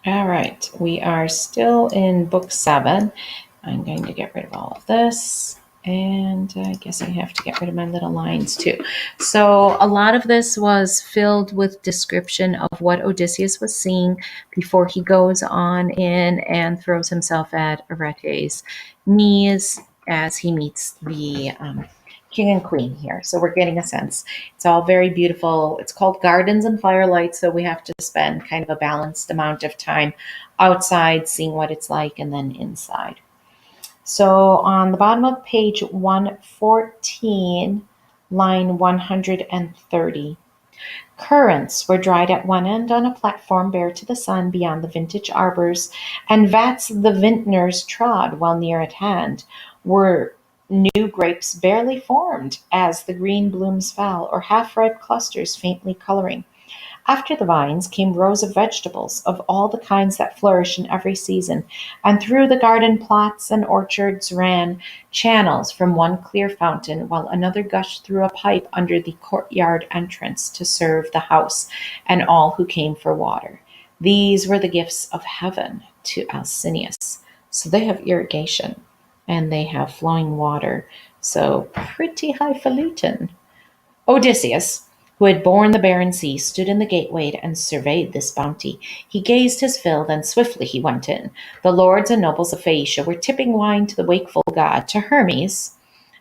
All right, we are still in book 7. I'm going to get rid of all of this. And I guess I have to get rid of my little lines too. So a lot of this was filled with description of what Odysseus was seeing before he goes on in and throws himself at Arete's knees as he meets the king and queen here. So we're getting a sense. It's all very beautiful. It's called Gardens and Firelight, so we have to spend kind of a balanced amount of time outside seeing what it's like and then inside. So on the bottom of page 114, line 130, currants were dried at one end on a platform bare to the sun beyond the vintage arbors, and vats the vintners trod while near at hand were new grapes barely formed as the green blooms fell, or half-ripe clusters faintly coloring. After the vines came rows of vegetables of all the kinds that flourish in every season, and through the garden plots and orchards ran channels from one clear fountain, while another gushed through a pipe under the courtyard entrance to serve the house and all who came for water. These were the gifts of heaven to Alcinous. So they have irrigation and they have flowing water. So pretty highfalutin. Odysseus, who had borne the barren sea, stood in the gateway and surveyed this bounty. He gazed his fill, then swiftly he went in. The lords and nobles of Phaeacia were tipping wine to the wakeful god, to Hermes,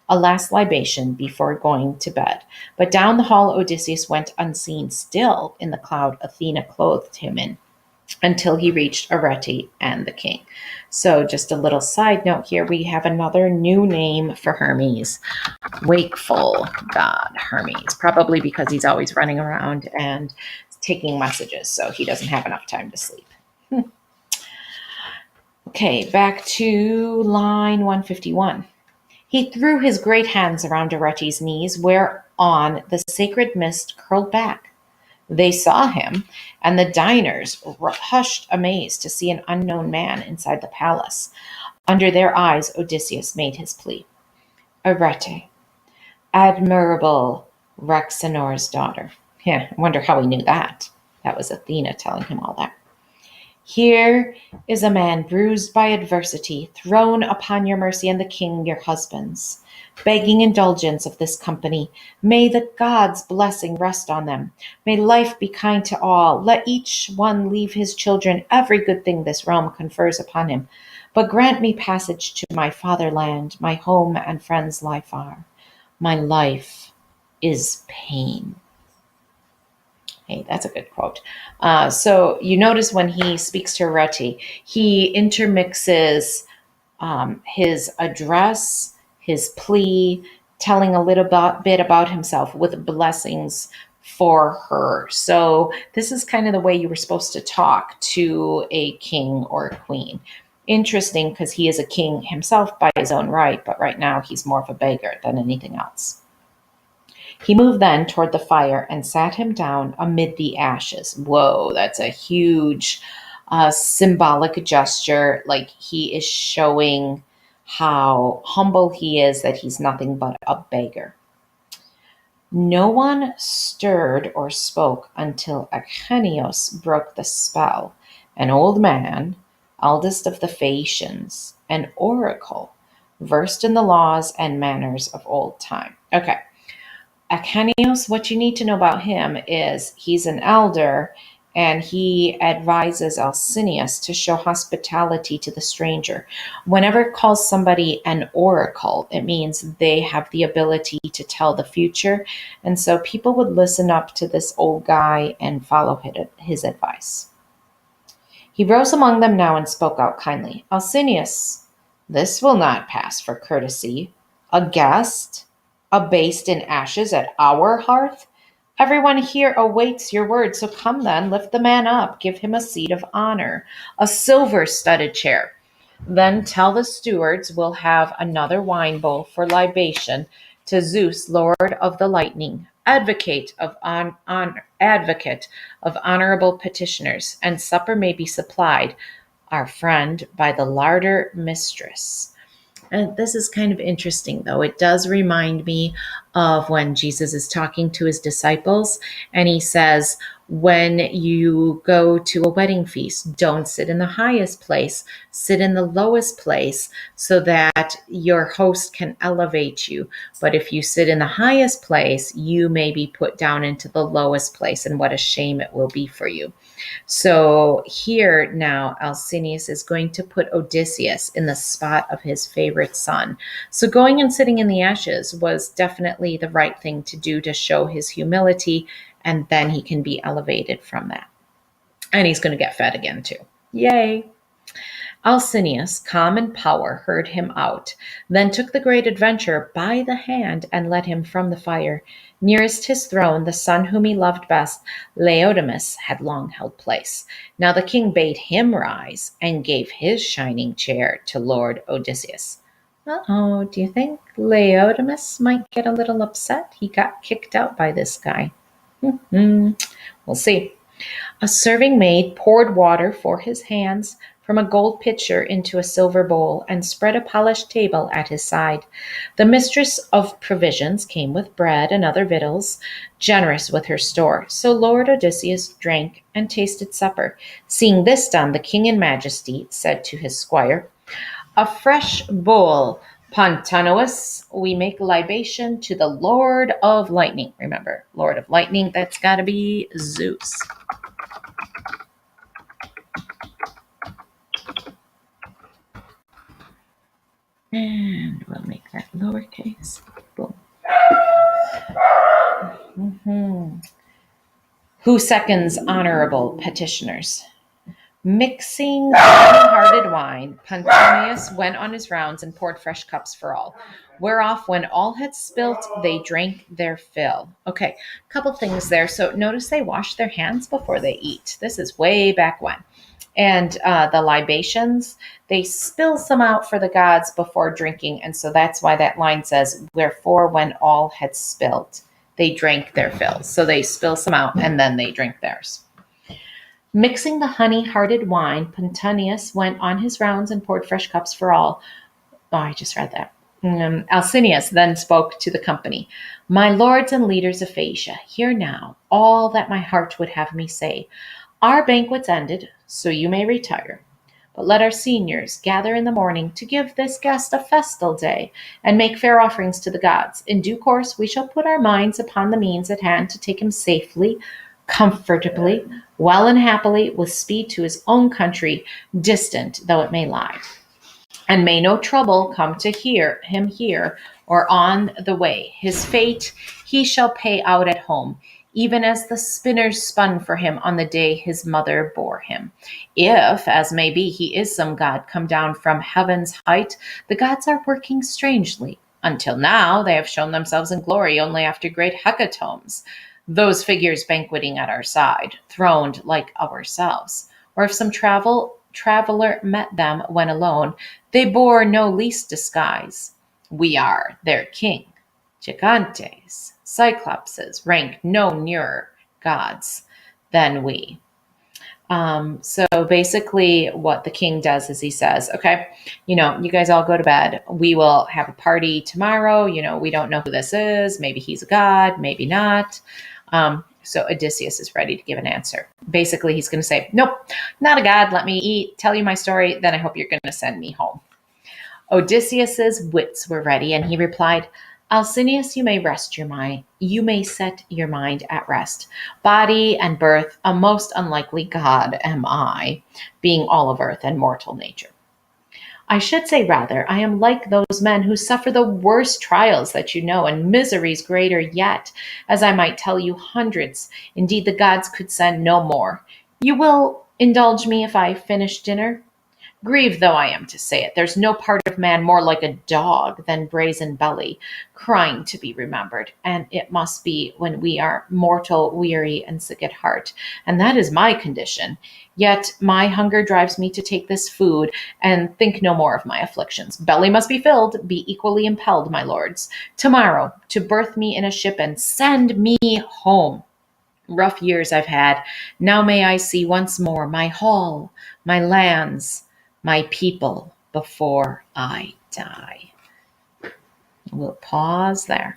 a last libation before going to bed. But down the hall Odysseus went unseen, still in the cloud Athena clothed him in, until he reached Arete and the king. So just a little side note here, we have another new name for Hermes. Wakeful god Hermes, probably because he's always running around and taking messages, so he doesn't have enough time to sleep. Okay, back to line 151. He threw his great hands around Arete's knees, whereon the sacred mist curled back. They saw him, and the diners hushed amazed to see an unknown man inside the palace. Under their eyes, Odysseus made his plea. Arete, admirable Rhexenor's daughter. Yeah, I wonder how he knew that. That was Athena telling him all that. Here is a man bruised by adversity, thrown upon your mercy and the king, your husband's, begging indulgence of this company. May the gods' blessing rest on them. May life be kind to all. Let each one leave his children every good thing this realm confers upon him. But grant me passage to my fatherland. My home and friends lie far. My life is pain. Hey, that's a good quote. So you notice when he speaks to Arete, he intermixes his address, his plea, telling a little bit about himself with blessings for her. So this is kind of the way you were supposed to talk to a king or a queen. Interesting, because he is a king himself by his own right, but right now he's more of a beggar than anything else. He moved then toward the fire and sat him down amid the ashes. Whoa, that's a huge symbolic gesture. Like he is showing how humble he is, that he's nothing but a beggar. No one stirred or spoke until Echenios broke the spell, an old man, eldest of the Phaeacians, an oracle, versed in the laws and manners of old time. Okay. Echenios, what you need to know about him is he's an elder and he advises Alcinous to show hospitality to the stranger. Whenever it calls somebody an oracle, it means they have the ability to tell the future. And so people would listen up to this old guy and follow his advice. He rose among them now and spoke out kindly. Alcinous, this will not pass for courtesy. A guest, abased in ashes at our hearth? Everyone here awaits your word, so come then, lift the man up, give him a seat of honor, a silver-studded chair. Then tell the stewards we'll have another wine bowl for libation to Zeus, Lord of the lightning, advocate of honorable petitioners, and supper may be supplied, our friend, by the larder mistress. And this is kind of interesting, though. It does remind me of when Jesus is talking to his disciples, and he says, when you go to a wedding feast, don't sit in the highest place, sit in the lowest place so that your host can elevate you. But if you sit in the highest place, you may be put down into the lowest place, and what a shame it will be for you. So here now, Alcinous is going to put Odysseus in the spot of his favorite son. So going and sitting in the ashes was definitely the right thing to do to show his humility, and then he can be elevated from that. And he's going to get fed again too. Yay. Alcinous, calm in power, heard him out, then took the great adventurer by the hand and led him from the fire. Nearest his throne, the son whom he loved best, Laodamas, had long held place. Now the king bade him rise and gave his shining chair to Lord Odysseus. Uh-oh, do you think Laodamas might get a little upset? He got kicked out by this guy. We'll see. A serving maid poured water for his hands from a gold pitcher into a silver bowl and spread a polished table at his side. The mistress of provisions came with bread and other victuals, generous with her store. So Lord Odysseus drank and tasted supper. Seeing this done, the king in majesty said to his squire, "A fresh bowl, Pontonous, we make libation to the Lord of Lightning." Remember, Lord of Lightning, that's got to be Zeus. And we'll make that lowercase. Boom. Who seconds honorable petitioners? Mixing hearted wine, Pontonous went on his rounds and poured fresh cups for all. Whereof, when all had spilt, they drank their fill. Okay, couple things there. So notice they wash their hands before they eat. This is way back when. And the libations, they spill some out for the gods before drinking. And so that's why that line says, wherefore when all had spilt, they drank their fill. So they spill some out and then they drink theirs. Mixing the honey-hearted wine, Pontonous went on his rounds and poured fresh cups for all. Oh, I just read that. Alcinous then spoke to the company. My lords and leaders of Phaeacia, hear now all that my heart would have me say. Our banquet's ended, so you may retire. But let our seniors gather in the morning to give this guest a festal day and make fair offerings to the gods. In due course, we shall put our minds upon the means at hand to take him safely, comfortably, well and happily, with speed to his own country, distant though it may lie. And may no trouble come to him here or on the way. His fate he shall pay out at home, even as the spinners spun for him on the day his mother bore him. If, as may be, he is some god come down from heaven's height, the gods are working strangely. Until now they have shown themselves in glory only after great hecatombs, those figures banqueting at our side, throned like ourselves. Or if some traveler met them when alone, they bore no least disguise. We are their king. Gigantes, Cyclopses rank no nearer gods than we. So basically what the king does is he says, okay, you guys all go to bed. We will have a party tomorrow. We don't know who this is. Maybe he's a god, maybe not. So Odysseus is ready to give an answer. Basically, he's going to say, nope, not a god. Let me eat, tell you my story. Then I hope you're going to send me home. Odysseus's wits were ready, and he replied, Alcinous, you may rest your mind. You may set your mind at rest. Body and birth, a most unlikely god am I, being all of earth and mortal nature. I should say rather, I am like those men who suffer the worst trials that you know, and miseries greater yet, as I might tell you hundreds. Indeed, the gods could send no more. You will indulge me if I finish dinner? Grieved though I am to say it, there's no part of man more like a dog than brazen belly, crying to be remembered, and it must be when we are mortal, weary, and sick at heart, and that is my condition. Yet my hunger drives me to take this food, and think no more of my afflictions. Belly must be filled, be equally impelled, my lords, tomorrow to berth me in a ship and send me home. Rough years I've had, now may I see once more my hall, my lands, my people before I die. We'll pause there.